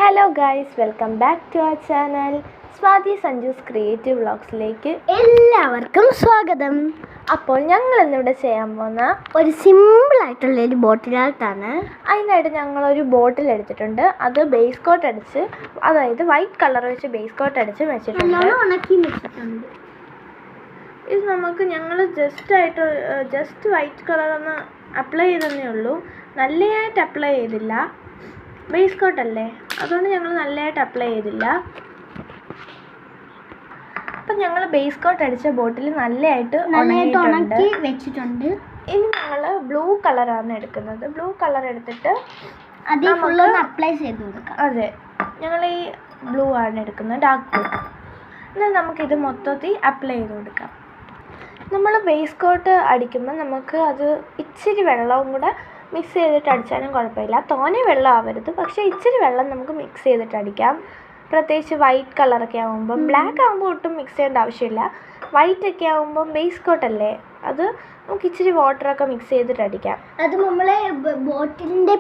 Hello guys, welcome back to our channel Swathi Sanju's creative വ്ളോഗ്സിലേക്ക് എല്ലാവർക്കും സ്വാഗതം. അപ്പോൾ ഞങ്ങൾ ഇന്നിവിടെ ചെയ്യാൻ പോകുന്ന ഒരു സിമ്പിളായിട്ടുള്ളൊരു ബോട്ടിൽ ആർട്ടാണ്. അതിനായിട്ട് ഞങ്ങളൊരു ബോട്ടിൽ എടുത്തിട്ടുണ്ട്. അത് ബേസ് കോട്ട് അടിച്ച്, അതായത് വൈറ്റ് കളർ വെച്ച് ബേസ് കോട്ട് അടിച്ച് വെച്ചിട്ടുണ്ട്. ഇത് നമുക്ക് ഞങ്ങൾ ജസ്റ്റ് വൈറ്റ് കളർ ഒന്ന് അപ്ലൈ ചെയ്തതേ ഉള്ളൂ. നല്ലതായിട്ട് അപ്ലൈ ചെയ്തില്ല, ബേസ് കോട്ടല്ലേ, അതുകൊണ്ട് ഞങ്ങൾ നല്ലതായിട്ട് അപ്ലൈ ചെയ്തില്ല. അപ്പം ഞങ്ങൾ ബേസ് കോട്ട് അടിച്ച ബോട്ടിൽ നല്ലതായിട്ട് ഉണക്കി വെച്ചിട്ടുണ്ട്. ഇനി ഞങ്ങൾ ബ്ലൂ കളറാണ് എടുക്കുന്നത്. ബ്ലൂ കളർ എടുത്തിട്ട് അപ്ലൈ ചെയ്ത് കൊടുക്കാം. അതെ, ഞങ്ങൾ ഈ ബ്ലൂ ആണ് എടുക്കുന്നത്, ഡാർക്ക് ബ്ലൂ. എന്നാൽ നമുക്കിത് മൊത്തത്തിൽ അപ്ലൈ ചെയ്ത് കൊടുക്കാം. നമ്മൾ ബേസ് കോട്ട് അടിക്കുമ്പോൾ നമുക്ക് അത് ഇച്ചിരി വെള്ളവും കൂടെ മിക്സ് ചെയ്തിട്ട് അടിച്ചാലും കുഴപ്പമില്ല. തോനെ വെള്ളം ആവരുത്, പക്ഷേ ഇച്ചിരി വെള്ളം നമുക്ക് മിക്സ് ചെയ്തിട്ട് അടിക്കാം. പ്രത്യേകിച്ച് വൈറ്റ് കളറൊക്കെ ആകുമ്പം, ബ്ലാക്ക് ആകുമ്പോൾ ഒട്ടും മിക്സ് ചെയ്യേണ്ട ആവശ്യമില്ല. വൈറ്റ് ഒക്കെ ആകുമ്പം ബേസ് കോട്ടല്ലേ, അത് നമുക്ക് ഇച്ചിരി വാട്ടറൊക്കെ മിക്സ് ചെയ്തിട്ട് അടിക്കാം. അത് നമ്മളെ ബോട്ടിലിൻ്റെ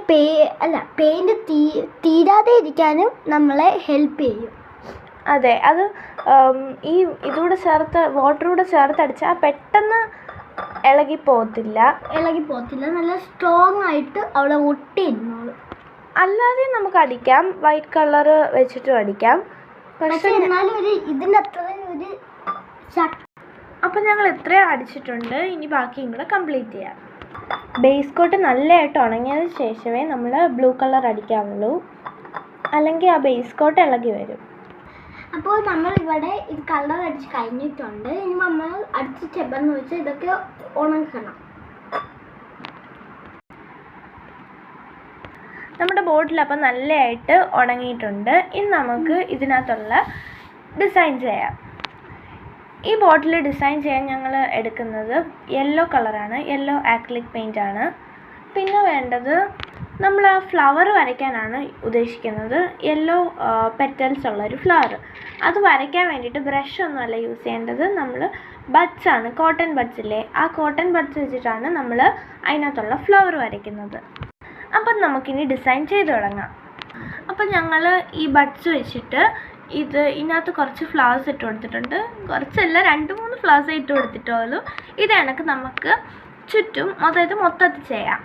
പെയിൻറ് തീരാതെ ഇരിക്കാനും നമ്മളെ ഹെൽപ്പ് ചെയ്യും. അതെ, അത് ഈ ഇതുകൂടെ ചേർത്ത് വാട്ടറൂടെ ചേർത്ത് അടിച്ചാൽ പെട്ടെന്ന് ഇളകി പോകത്തില്ല. നല്ല സ്ട്രോങ് ആയിട്ട് അവിടെ ഒട്ടിയിരുന്നോളൂ. അല്ലാതെ നമുക്ക് അടിക്കാം, വൈറ്റ് കളർ വെച്ചിട്ടും അടിക്കാം. പക്ഷേ അപ്പം ഞങ്ങൾ ഇത്രയും അടിച്ചിട്ടുണ്ട്. ഇനി ബാക്കിയും കൂടെ കംപ്ലീറ്റ് ചെയ്യാം. ബേസ് കോട്ട് നല്ലതായിട്ട് ഉണങ്ങിയതിന് ശേഷമേ നമ്മൾ ബ്ലൂ കളർ അടിക്കാവുള്ളൂ, അല്ലെങ്കിൽ ആ ബേസ് കോട്ട് ഇളകി വരും. അപ്പോൾ നമ്മളിവിടെ ഇത് കളർ അടിച്ച് കഴിഞ്ഞിട്ടുണ്ട്. ഇനി നമ്മൾ അടുത്ത സ്റ്റെപ്പെന്ന് വെച്ചാൽ ഇതൊക്കെ ഉണക്കണം. നമ്മുടെ ബോട്ടിൽ അപ്പം നല്ലതായിട്ട് ഉണങ്ങിയിട്ടുണ്ട്. ഇനി നമുക്ക് ഇതിനകത്തുള്ള ഡിസൈൻ ചെയ്യാം. ഈ ബോട്ടിൽ ഡിസൈൻ ചെയ്യാൻ ഞങ്ങൾ എടുക്കുന്നത് യെല്ലോ കളറാണ്, യെല്ലോ ആക്രിലിക് പെയിൻ്റ് ആണ്. പിന്നെ വേണ്ടത്, നമ്മൾ ആ ഫ്ലവർ വരയ്ക്കാനാണ് ഉദ്ദേശിക്കുന്നത്, യെല്ലോ പെറ്റൽസ് ഉള്ളൊരു ഫ്ലവർ. അത് വരയ്ക്കാൻ വേണ്ടിയിട്ട് ബ്രഷ് ഒന്നുമല്ല യൂസ് ചെയ്യേണ്ടത്, നമ്മൾ ബഡ്സ് ആണ്, കോട്ടൺ ബഡ്സ് ഇല്ലേ, ആ കോട്ടൺ ബഡ്സ് വെച്ചിട്ടാണ് നമ്മൾ അതിനകത്തുള്ള ഫ്ലവർ വരയ്ക്കുന്നത്. അപ്പം നമുക്കിനി ഡിസൈൻ ചെയ്ത് തുടങ്ങാം. അപ്പം ഞങ്ങൾ ഈ ബഡ്സ് വെച്ചിട്ട് ഇതിനകത്ത് കുറച്ച് ഫ്ലവേഴ്സ് ഇട്ട് കൊടുത്തിട്ടുണ്ട്. കുറച്ചല്ല, 2-3 ഫ്ലവേഴ്സ് ഇട്ട് കൊടുത്തിട്ടുള്ളൂ. ഇത് കണക്ക് നമുക്ക് ചുറ്റും മൊത്തത്തിൽ ചെയ്യാം.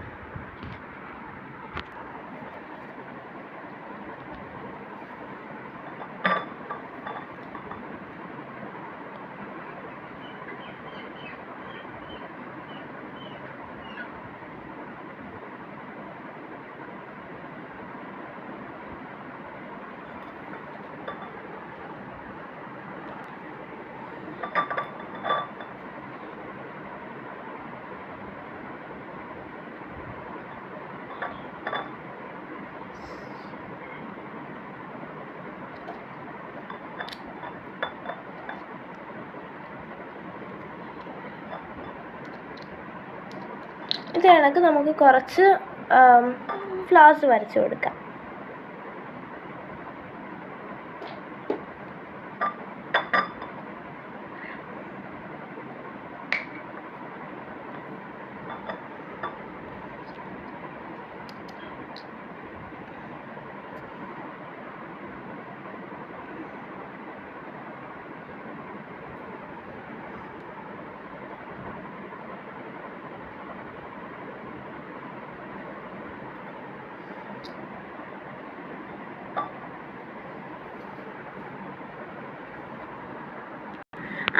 ഇത് കണക്ക് നമുക്ക് കുറച്ച് ഫ്ലവേഴ്സ് വരച്ചു കൊടുക്കാം.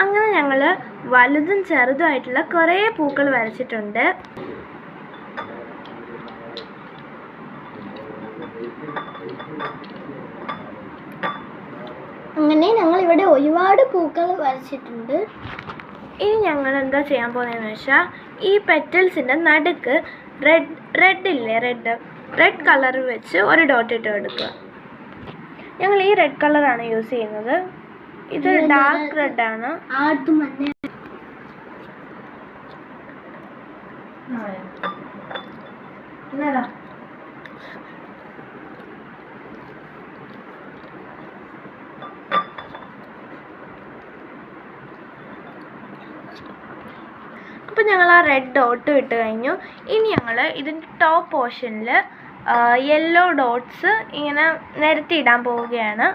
അങ്ങനെ ഞങ്ങൾ വലുതും ചെറുതുമായിട്ടുള്ള കുറേ പൂക്കൾ വരച്ചിട്ടുണ്ട്. അങ്ങനെ ഞങ്ങൾ ഇവിടെ ഒരുപാട് പൂക്കൾ വരച്ചിട്ടുണ്ട്. ഇനി ഞങ്ങൾ എന്താ ചെയ്യാൻ പോകുന്നതെന്ന് വെച്ചാൽ, ഈ പെറ്റൽസിൻ്റെ നടുക്ക് റെഡ് കളർ വെച്ച് ഒരു ഡോട്ട് ഇട്ട് കൊടുക്കുക. ഞങ്ങൾ ഈ റെഡ് കളറാണ് യൂസ് ചെയ്യുന്നത്. ഇത് ഡാർക്ക് റെഡ് ആണ്. അപ്പം ഞങ്ങൾ ആ റെഡ് ഡോട്ട് ഇട്ട് കഴിഞ്ഞു. ഇനി ഞങ്ങൾ ഇതിൻ്റെ ടോപ്പ് പോർഷനിൽ യെല്ലോ ഡോട്ട്സ് ഇങ്ങനെ നിരത്തിയിടാൻ പോവുകയാണ്.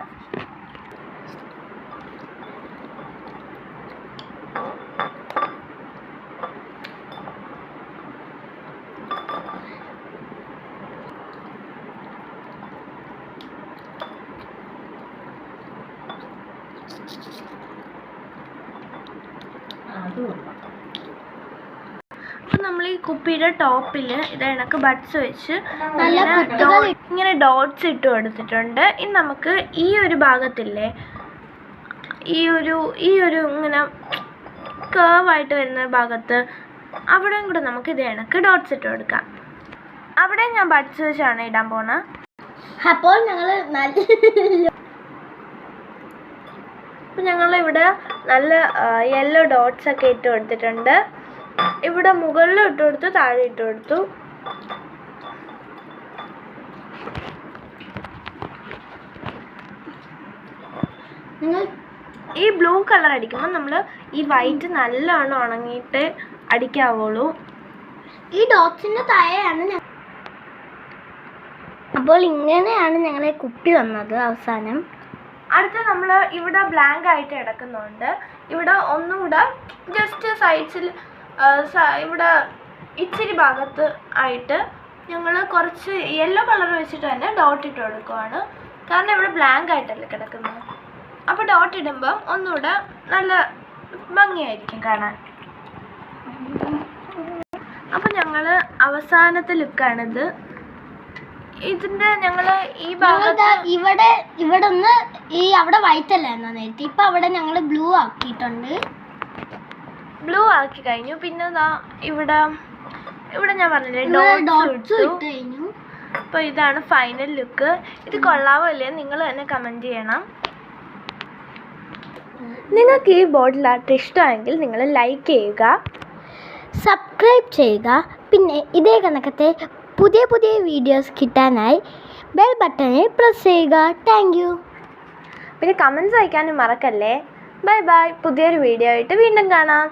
അപ്പം നമ്മൾ ഈ കുപ്പിയുടെ ടോപ്പിൽ ഇത് കണക്ക് ബഡ്സ് വെച്ച് ഇങ്ങനെ ഡോട്ട്സ് ഇട്ട് കൊടുത്തിട്ടുണ്ട്. ഇനി നമുക്ക് ഈ ഒരു ഭാഗത്തില്ലേ, ഈ ഒരു ഇങ്ങനെ കേർവായിട്ട് വരുന്ന ഭാഗത്ത് അവിടെയും കൂടെ നമുക്ക് ഇത് കണക്ക് ഡോട്ട്സ് ഇട്ട് കൊടുക്കാം. അവിടെ ഞാൻ ബഡ്സ് വെച്ചാണ് ഇടാൻ പോകുന്നത്. അപ്പോൾ ഞങ്ങളിവിടെ നല്ല യെല്ലോ ഡോട്ട്സ് ഒക്കെ ഇട്ട് കൊടുത്തിട്ടുണ്ട്. ഇവിടെ മുകളിലും ഇട്ട് കൊടുത്തു, താഴെ ഇട്ട് കൊടുത്തു. ഈ ബ്ലൂ കളർ അടിക്കുമ്പോൾ നമ്മൾ ഈ വൈറ്റ് നല്ലോണം ഉണങ്ങിയിട്ട് അടിക്കാവുള്ളൂ. ഈ ഡോട്ട്സിന്റെ താഴെയാണ് അപ്പോൾ ഇങ്ങനെയാണ് ഞങ്ങളെ കുപ്പി വന്നത് അവസാനം. അടുത്ത നമ്മൾ ഇവിടെ ബ്ലാങ്ക് ആയിട്ട് കിടക്കുന്നുണ്ട്. ഇവിടെ ഒന്നുകൂടെ ജസ്റ്റ് സൈഡ്സിൽ ഇവിടെ ഇച്ചിരി ഭാഗത്ത് ആയിട്ട് ഞങ്ങൾ കുറച്ച് യെല്ലോ കളർ വെച്ചിട്ട് തന്നെ ഡോട്ട് ഇട്ട് കൊടുക്കുവാണ്. കാരണം ഇവിടെ ബ്ലാങ്ക് ആയിട്ടല്ലേ കിടക്കുന്നത്. അപ്പോൾ ഡോട്ട് ഇടുമ്പം ഒന്നുകൂടെ നല്ല ഭംഗിയായിരിക്കും കാണാൻ. അപ്പം ഞങ്ങൾ അവസാനത്തെ ലുക്കാണിത്. ഇതിൻ്റെ ഞങ്ങൾ ഈ ഭാഗത്ത് ഇവിടെ ഒന്ന് അവിടെ വൈറ്റ് അല്ലായിരുന്നു നേരത്തെ. ഇപ്പം അവിടെ ഞങ്ങൾ ബ്ലൂ ആക്കിയിട്ടുണ്ട്. ബ്ലൂ ആക്കി കഴിഞ്ഞു. പിന്നെ ഇവിടെ ഞാൻ പറഞ്ഞില്ലേ ഡോട്ട്സ് ഇട്ട് കഴിഞ്ഞു. അപ്പോൾ ഇതാണ് ഫൈനൽ ലുക്ക്. ഇത് കൊള്ളാവോ അല്ലേ നിങ്ങൾ തന്നെ കമൻറ്റ് ചെയ്യണം. നിങ്ങൾക്ക് ഈ ബോട്ടിൽ ആർട്ട് ഇഷ്ടമായെങ്കിൽ നിങ്ങൾ ലൈക്ക് ചെയ്യുക, സബ്സ്ക്രൈബ് ചെയ്യുക. പിന്നെ ഇതേ കണക്കത്തെ പുതിയ വീഡിയോസ് കിട്ടാനായി ബെൽ ബട്ടണിൽ പ്രസ് ചെയ്യുക. Thank you. പിന്നെ കമൻറ്റ്സ് അയക്കാനും മറക്കല്ലേ. Bye bye. പുതിയൊരു വീഡിയോ ആയിട്ട് വീണ്ടും കാണാം.